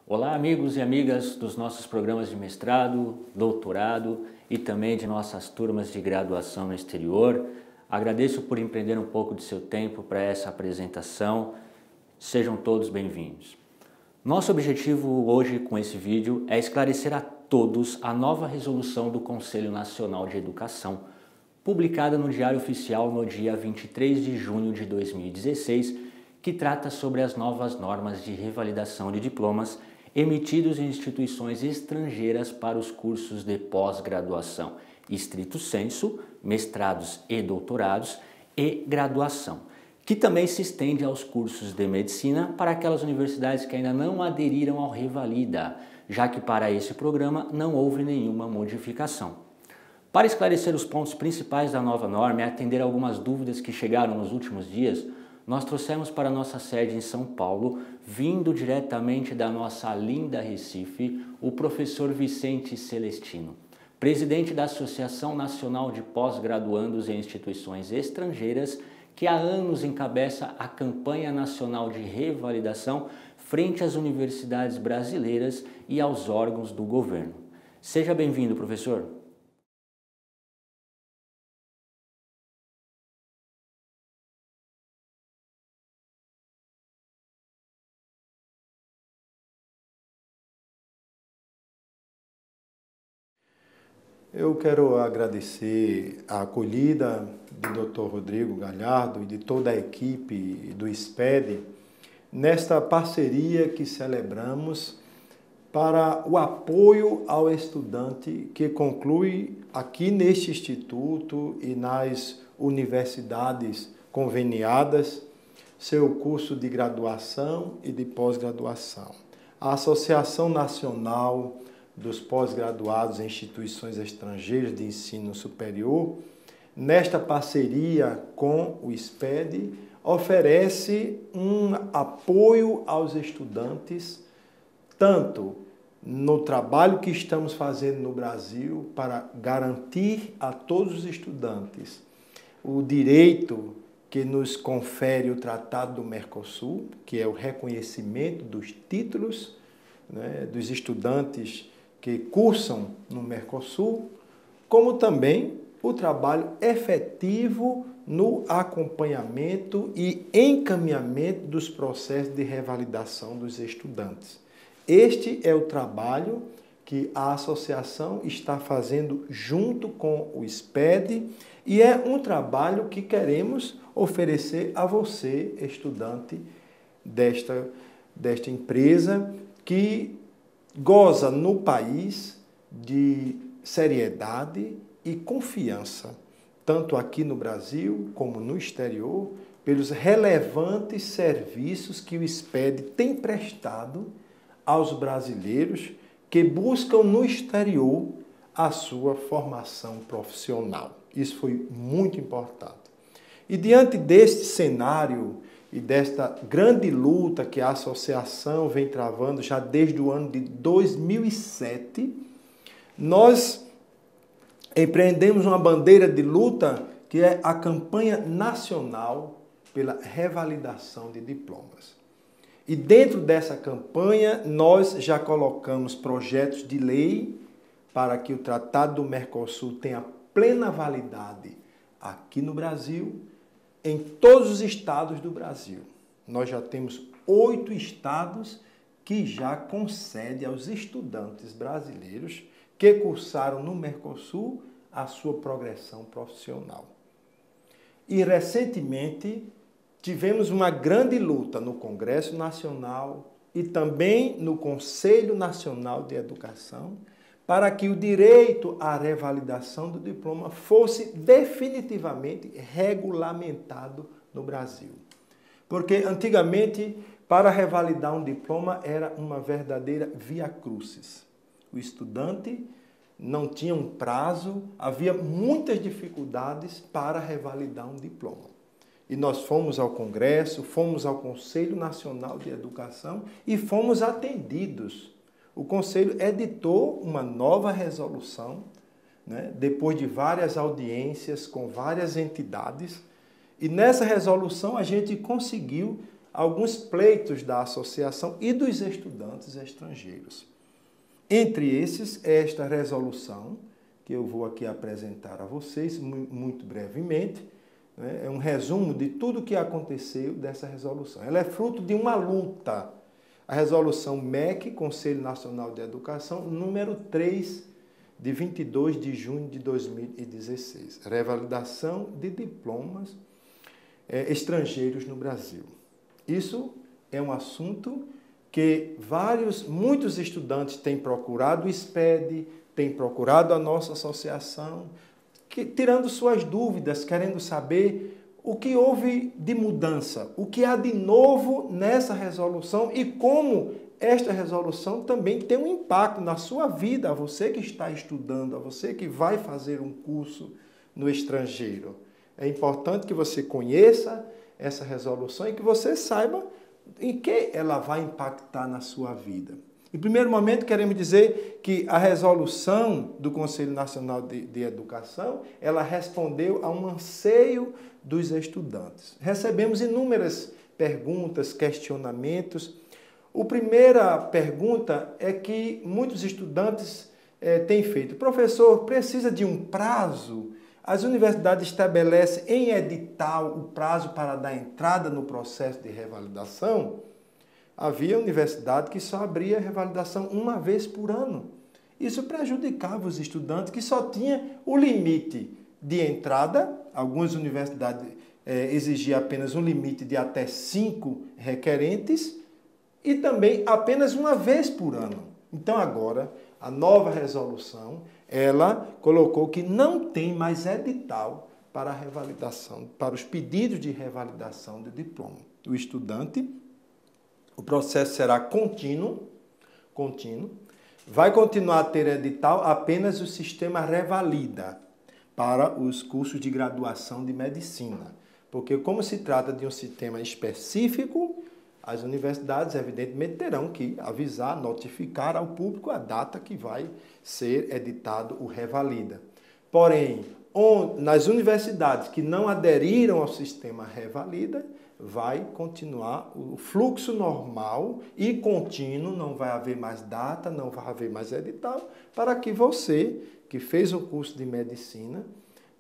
Olá, amigos e amigas dos nossos programas de mestrado, doutorado e também de nossas turmas de graduação no exterior. Agradeço por empreender um pouco de seu tempo para essa apresentação. Sejam todos bem-vindos. Nosso objetivo hoje com esse vídeo é esclarecer a todos a nova resolução do Conselho Nacional de Educação, publicada no Diário Oficial no dia 23 de junho de 2016, que trata sobre as novas normas de revalidação de diplomas emitidos em instituições estrangeiras para os cursos de pós-graduação, estrito sensu, mestrados e doutorados e graduação, que também se estende aos cursos de medicina para aquelas universidades que ainda não aderiram ao Revalida, já que para esse programa não houve nenhuma modificação. Para esclarecer os pontos principais da nova norma e atender algumas dúvidas que chegaram nos últimos dias, nós trouxemos para nossa sede em São Paulo, vindo diretamente da nossa linda Recife, o professor Vicente Celestino, presidente da Associação Nacional de Pós-Graduandos em Instituições Estrangeiras, que há anos encabeça a campanha nacional de revalidação frente às universidades brasileiras e aos órgãos do governo. Seja bem-vindo, professor. Eu quero agradecer a acolhida do Dr. Rodrigo Galhardo e de toda a equipe do SPED nesta parceria que celebramos para o apoio ao estudante que conclui aqui neste instituto e nas universidades conveniadas seu curso de graduação e de pós-graduação. A Associação Nacional dos Pós-Graduados em Instituições Estrangeiras de Ensino Superior, nesta parceria com o SPED, oferece um apoio aos estudantes, tanto no trabalho que estamos fazendo no Brasil para garantir a todos os estudantes o direito que nos confere o Tratado do Mercosul, que é o reconhecimento dos títulos, dos estudantes que cursam no Mercosul, como também o trabalho efetivo no acompanhamento e encaminhamento dos processos de revalidação dos estudantes. Este é o trabalho que a associação está fazendo junto com o SPED e é um trabalho que queremos oferecer a você, estudante desta empresa, que goza no país de seriedade e confiança, tanto aqui no Brasil como no exterior, pelos relevantes serviços que o SPED tem prestado aos brasileiros que buscam no exterior a sua formação profissional. Isso foi muito importante. E diante deste cenário e desta grande luta que a associação vem travando já desde o ano de 2007, nós empreendemos uma bandeira de luta que é a campanha nacional pela revalidação de diplomas. E dentro dessa campanha, nós já colocamos projetos de lei para que o Tratado do Mercosul tenha plena validade aqui no Brasil, em todos os estados do Brasil. Nós já temos 8 estados que já concedem aos estudantes brasileiros que cursaram no Mercosul a sua progressão profissional. E recentemente tivemos uma grande luta no Congresso Nacional e também no Conselho Nacional de Educação para que o direito à revalidação do diploma fosse definitivamente regulamentado no Brasil. Porque antigamente, para revalidar um diploma, era uma verdadeira via crucis. O estudante não tinha um prazo, havia muitas dificuldades para revalidar um diploma. E nós fomos ao Congresso, fomos ao Conselho Nacional de Educação e fomos atendidos. O Conselho editou uma nova resolução, depois de várias audiências com várias entidades, e nessa resolução a gente conseguiu alguns pleitos da associação e dos estudantes estrangeiros. Entre esses, esta resolução, que eu vou aqui apresentar a vocês muito brevemente, né? É um resumo de tudo o que aconteceu dessa resolução. Ela é fruto de uma luta. A resolução MEC, Conselho Nacional de Educação, número 3, de 22 de junho de 2016. Revalidação de diplomas estrangeiros no Brasil. Isso é um assunto que muitos estudantes têm procurado o SPED, têm procurado a nossa associação, tirando suas dúvidas, querendo saber o que houve de mudança, o que há de novo nessa resolução e como esta resolução também tem um impacto na sua vida, a você que está estudando, a você que vai fazer um curso no estrangeiro. É importante que você conheça essa resolução e que você saiba em que ela vai impactar na sua vida. Em primeiro momento, queremos dizer que a resolução do Conselho Nacional de Educação, ela respondeu a um anseio dos estudantes. Recebemos inúmeras perguntas, questionamentos. A primeira pergunta é que muitos estudantes têm feito: professor, precisa de um prazo? As universidades estabelecem em edital o prazo para dar entrada no processo de revalidação? Havia universidade que só abria revalidação uma vez por ano. Isso prejudicava os estudantes que só tinham o limite de entrada. Algumas universidades exigiam apenas um limite de até 5 requerentes e também apenas uma vez por ano. Então agora, a nova resolução, ela colocou que não tem mais edital para a revalidação, para os pedidos de revalidação de diploma. O estudante, o processo será contínuo, vai continuar a ter edital apenas o sistema Revalida para os cursos de graduação de medicina. Porque como se trata de um sistema específico, as universidades, evidentemente, terão que avisar, notificar ao público a data que vai ser editado o Revalida. Porém, nas universidades que não aderiram ao sistema Revalida, vai continuar o fluxo normal e contínuo, não vai haver mais data, não vai haver mais edital, para que você, que fez um curso de medicina,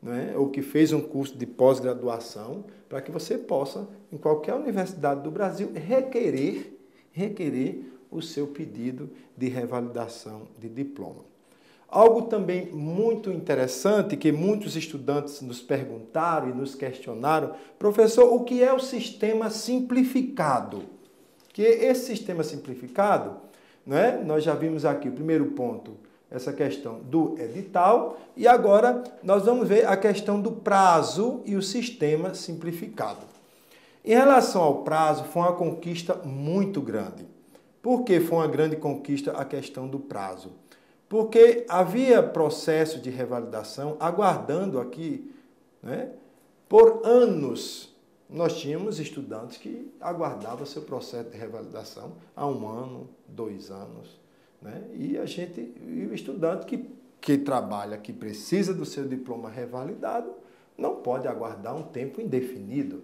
né, ou que fez um curso de pós-graduação, para que você possa, em qualquer universidade do Brasil, requerer o seu pedido de revalidação de diploma. Algo também muito interessante que muitos estudantes nos perguntaram e nos questionaram: professor, o que é o sistema simplificado? Que esse sistema simplificado, né, nós já vimos aqui o primeiro ponto, essa questão do edital, e agora nós vamos ver a questão do prazo e o sistema simplificado. Em relação ao prazo, foi uma conquista muito grande. Por que foi uma grande conquista a questão do prazo? Porque havia processo de revalidação aguardando aqui, né, por anos. Nós tínhamos estudantes que aguardavam seu processo de revalidação há 1 ano, 2 anos. Né? E o estudante que trabalha, que precisa do seu diploma revalidado, não pode aguardar um tempo indefinido.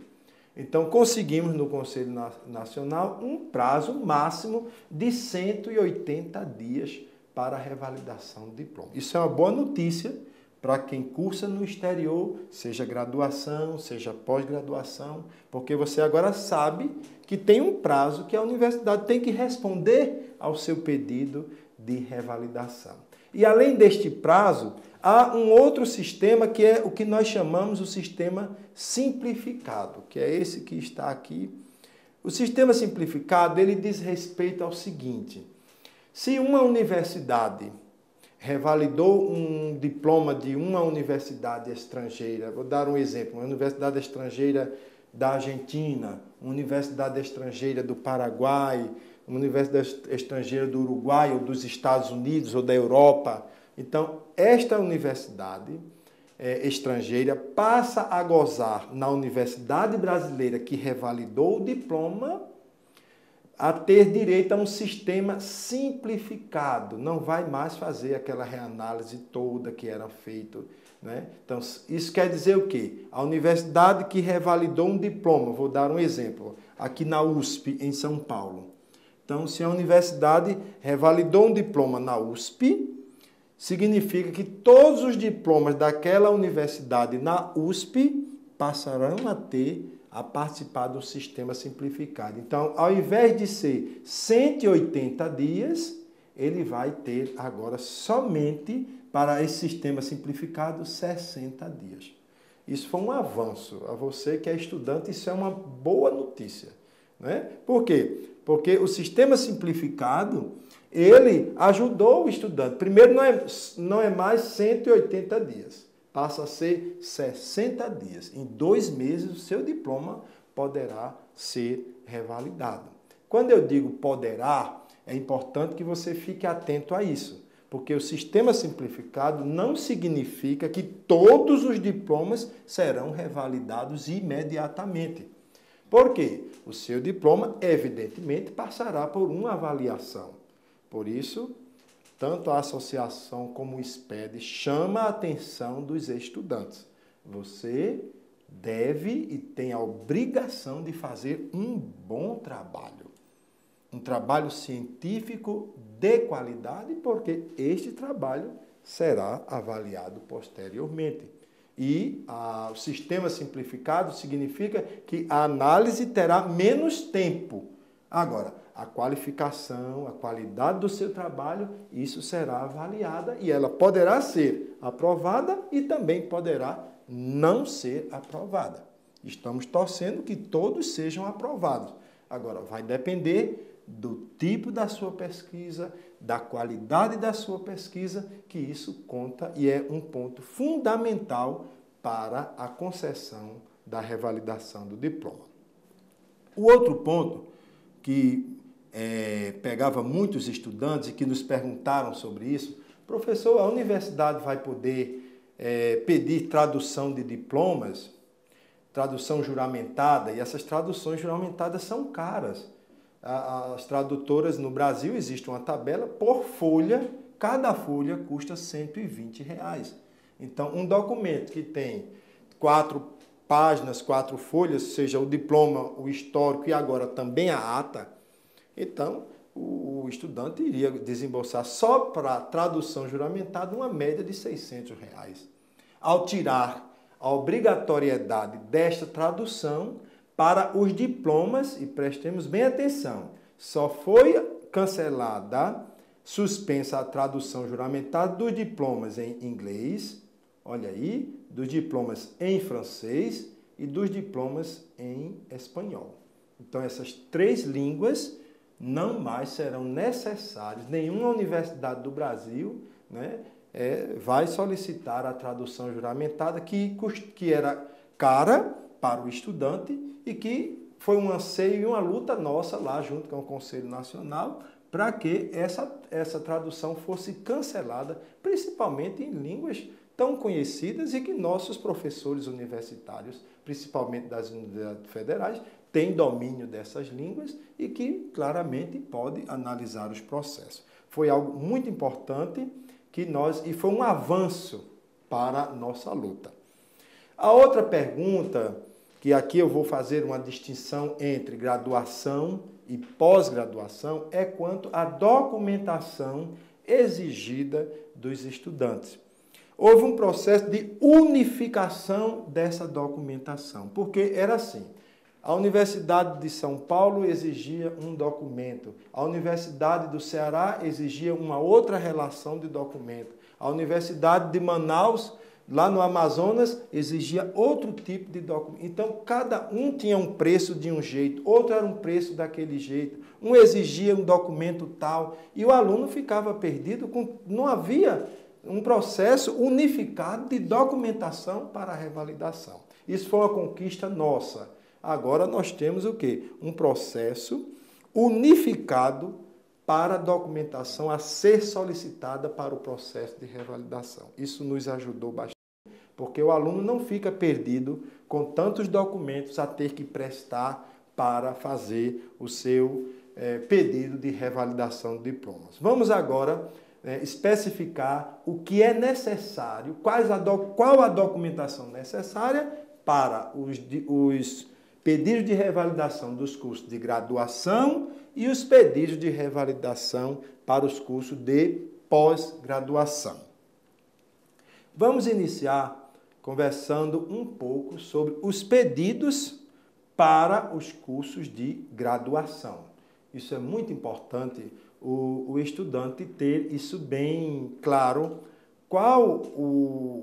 Então, conseguimos no Conselho Nacional um prazo máximo de 180 dias para a revalidação do diploma. Isso é uma boa notícia para quem cursa no exterior, seja graduação, seja pós-graduação, porque você agora sabe que tem um prazo que a universidade tem que responder ao seu pedido de revalidação. E além deste prazo, há um outro sistema que é o que nós chamamos o sistema simplificado, que é esse que está aqui. O sistema simplificado, ele diz respeito ao seguinte: se uma universidade revalidou um diploma de uma universidade estrangeira, vou dar um exemplo, uma universidade estrangeira da Argentina, uma universidade estrangeira do Paraguai, uma universidade estrangeira do Uruguai ou dos Estados Unidos ou da Europa. Então, esta universidade estrangeira passa a gozar na universidade brasileira que revalidou o diploma a ter direito a um sistema simplificado. Não vai mais fazer aquela reanálise toda que era feita. Né? Então, isso quer dizer o quê? A universidade que revalidou um diploma, vou dar um exemplo, aqui na USP, em São Paulo. Então, se a universidade revalidou um diploma na USP, significa que todos os diplomas daquela universidade na USP passarão a participar do sistema simplificado. Então, ao invés de ser 180 dias, ele vai ter agora somente para esse sistema simplificado 60 dias. Isso foi um avanço. A você que é estudante, isso é uma boa notícia, né? Por quê? Porque o sistema simplificado, ele ajudou o estudante. Primeiro, não é mais 180 dias, passa a ser 60 dias. Em 2 meses, o seu diploma poderá ser revalidado. Quando eu digo poderá, é importante que você fique atento a isso, porque o sistema simplificado não significa que todos os diplomas serão revalidados imediatamente. Por quê? O seu diploma, evidentemente, passará por uma avaliação. Por isso, tanto a associação como o SPED chama a atenção dos estudantes. Você deve e tem a obrigação de fazer um bom trabalho. Um trabalho científico de qualidade, porque este trabalho será avaliado posteriormente. E o sistema simplificado significa que a análise terá menos tempo. Agora, a qualificação, a qualidade do seu trabalho, isso será avaliada e ela poderá ser aprovada e também poderá não ser aprovada. Estamos torcendo que todos sejam aprovados. Agora, vai depender do tipo da sua pesquisa, da qualidade da sua pesquisa, que isso conta e é um ponto fundamental para a concessão da revalidação do diploma. O outro ponto que pegava muitos estudantes e que nos perguntaram sobre isso, professor, a universidade vai poder pedir tradução de diplomas, tradução juramentada, e essas traduções juramentadas são caras. As tradutoras no Brasil, existe uma tabela por folha, cada folha custa R$120. Então, um documento que tem 4 páginas, 4 folhas, seja o diploma, o histórico e agora também a ata, então o estudante iria desembolsar só para a tradução juramentada uma média de R$600. Ao tirar a obrigatoriedade desta tradução, para os diplomas, e prestemos bem atenção, só foi cancelada, suspensa a tradução juramentada dos diplomas em inglês, olha aí, dos diplomas em francês e dos diplomas em espanhol. Então, essas 3 línguas não mais serão necessárias. Nenhuma universidade do Brasil, né, vai solicitar a tradução juramentada, que era cara para o estudante, e que foi um anseio e uma luta nossa lá junto com o Conselho Nacional para que essa tradução fosse cancelada, principalmente em línguas tão conhecidas e que nossos professores universitários, principalmente das universidades federais, têm domínio dessas línguas e que claramente pode analisar os processos. Foi algo muito importante e foi um avanço para a nossa luta. A outra pergunta, que aqui eu vou fazer uma distinção entre graduação e pós-graduação, é quanto à documentação exigida dos estudantes. Houve um processo de unificação dessa documentação, porque era assim, a Universidade de São Paulo exigia um documento, a Universidade do Ceará exigia uma outra relação de documento, a Universidade de Manaus, lá no Amazonas, exigia outro tipo de documento. Então, cada um tinha um preço de um jeito, outro era um preço daquele jeito. Um exigia um documento tal, e o aluno ficava perdido, não havia um processo unificado de documentação para a revalidação. Isso foi uma conquista nossa. Agora nós temos o quê? Um processo unificado para a documentação a ser solicitada para o processo de revalidação. Isso nos ajudou bastante, porque o aluno não fica perdido com tantos documentos a ter que prestar para fazer o seu pedido de revalidação de diplomas. Vamos agora especificar o que é necessário, qual a documentação necessária para os pedidos de revalidação dos cursos de graduação e os pedidos de revalidação para os cursos de pós-graduação. Vamos iniciar conversando um pouco sobre os pedidos para os cursos de graduação. Isso é muito importante o estudante ter isso bem claro, qual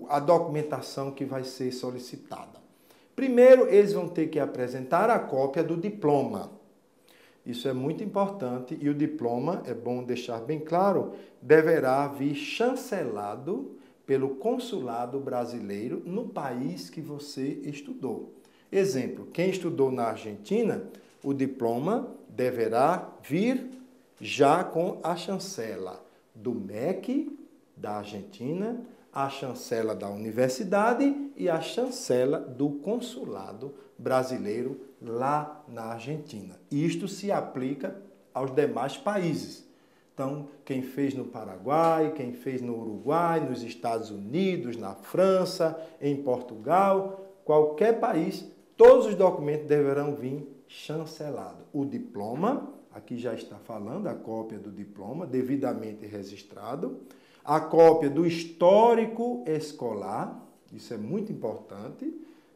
a documentação que vai ser solicitada. Primeiro, eles vão ter que apresentar a cópia do diploma. Isso é muito importante e o diploma, é bom deixar bem claro, deverá vir chancelado pelo consulado brasileiro no país que você estudou. Exemplo, quem estudou na Argentina, o diploma deverá vir já com a chancela do MEC da Argentina, a chancela da universidade e a chancela do consulado brasileiro lá na Argentina. Isto se aplica aos demais países. Então, quem fez no Paraguai, quem fez no Uruguai, nos Estados Unidos, na França, em Portugal, qualquer país, todos os documentos deverão vir chancelados. O diploma, aqui já está falando, a cópia do diploma, devidamente registrado, a cópia do histórico escolar, isso é muito importante,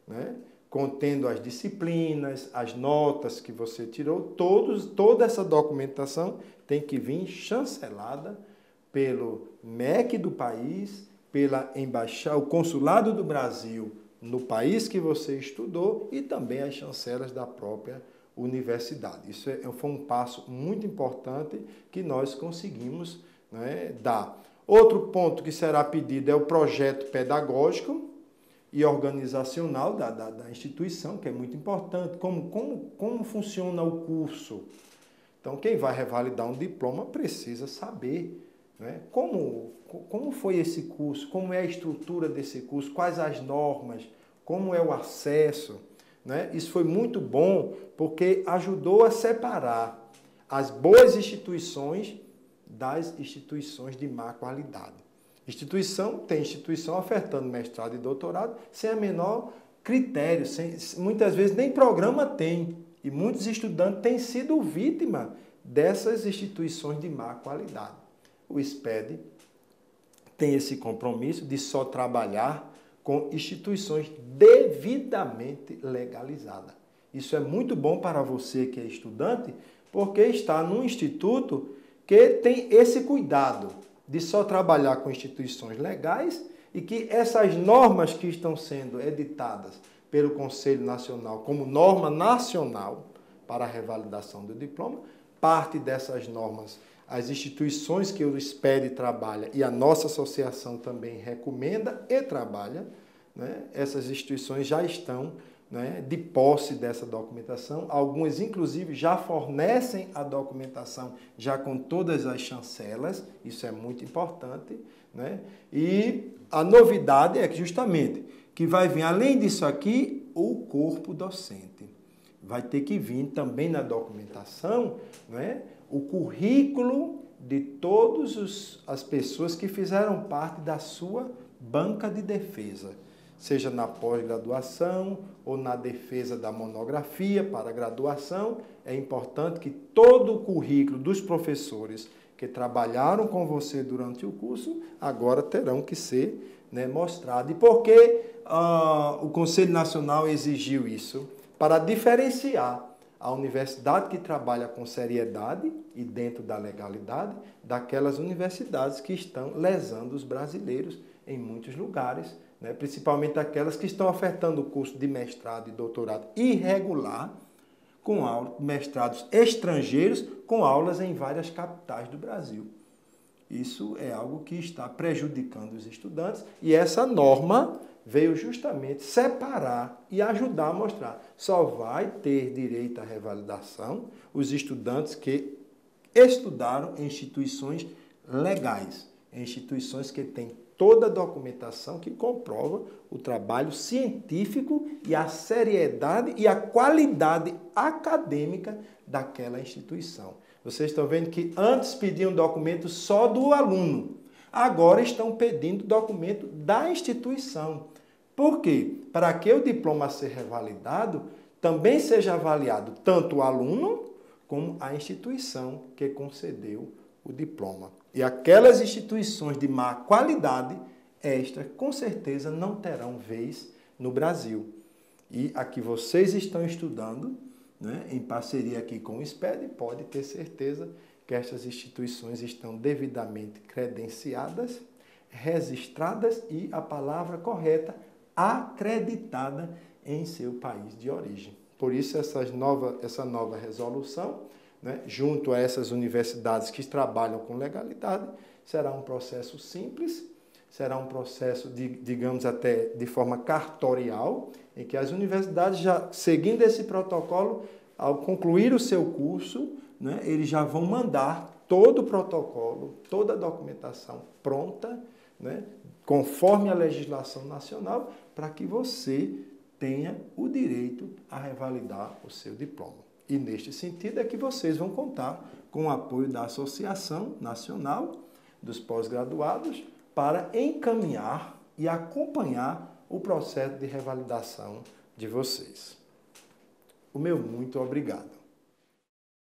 né? Contendo as disciplinas, as notas que você tirou, toda essa documentação tem que vir chancelada pelo MEC do país, pela embaixada, o consulado do Brasil no país que você estudou e também as chancelas da própria universidade. Isso foi um passo muito importante que nós conseguimos, né, dar. Outro ponto que será pedido é o projeto pedagógico e organizacional da instituição, que é muito importante. Como funciona o curso? Então, quem vai revalidar um diploma precisa saber, né, como foi esse curso, como é a estrutura desse curso, quais as normas, como é o acesso. Né? Isso foi muito bom porque ajudou a separar as boas instituições das instituições de má qualidade. Tem instituição ofertando mestrado e doutorado sem a menor critério, muitas vezes nem programa tem. E muitos estudantes têm sido vítimas dessas instituições de má qualidade. O SPED tem esse compromisso de só trabalhar com instituições devidamente legalizadas. Isso é muito bom para você que é estudante, porque está num instituto que tem esse cuidado de só trabalhar com instituições legais e que essas normas que estão sendo editadas pelo Conselho Nacional como norma nacional para a revalidação do diploma, parte dessas normas, as instituições que o SPED trabalha e a nossa associação também recomenda e trabalha, né? Essas instituições já estão, né, de posse dessa documentação. Algumas, inclusive, já fornecem a documentação já com todas as chancelas. Isso é muito importante. Né? E a novidade é que, justamente, que vai vir, além disso aqui, o corpo docente. Vai ter que vir também na documentação, né, o currículo de todas as pessoas que fizeram parte da sua banca de defesa, seja na pós-graduação ou na defesa da monografia para a graduação. É importante que todo o currículo dos professores que trabalharam com você durante o curso agora terão que ser, né, mostrado. E por que o Conselho Nacional exigiu isso? Para diferenciar a universidade que trabalha com seriedade e dentro da legalidade daquelas universidades que estão lesando os brasileiros em muitos lugares, né? Principalmente aquelas que estão ofertando o curso de mestrado e doutorado irregular, com mestrados estrangeiros, com aulas em várias capitais do Brasil. Isso é algo que está prejudicando os estudantes e essa norma veio justamente separar e ajudar a mostrar. Só vai ter direito à revalidação os estudantes que estudaram em instituições legais, em instituições que têm toda a documentação que comprova o trabalho científico e a seriedade e a qualidade acadêmica daquela instituição. Vocês estão vendo que antes pediam documento só do aluno, agora estão pedindo documento da instituição. Por quê? Para que o diploma ser revalidado, também seja avaliado tanto o aluno como a instituição que concedeu o diploma. E aquelas instituições de má qualidade, estas com certeza não terão vez no Brasil. E a que vocês estão estudando, né, em parceria aqui com o SPED, pode ter certeza que estas instituições estão devidamente credenciadas, registradas e, a palavra correta, acreditada em seu país de origem. Por isso, essa nova resolução, né, junto a essas universidades que trabalham com legalidade, será um processo simples, será um processo, digamos até de forma cartorial, em que as universidades, já seguindo esse protocolo, ao concluir o seu curso, né, eles já vão mandar todo o protocolo, toda a documentação pronta, né, conforme a legislação nacional, para que você tenha o direito a revalidar o seu diploma. E neste sentido é que vocês vão contar com o apoio da Associação Nacional dos Pós-Graduados para encaminhar e acompanhar o processo de revalidação de vocês. O meu muito obrigado.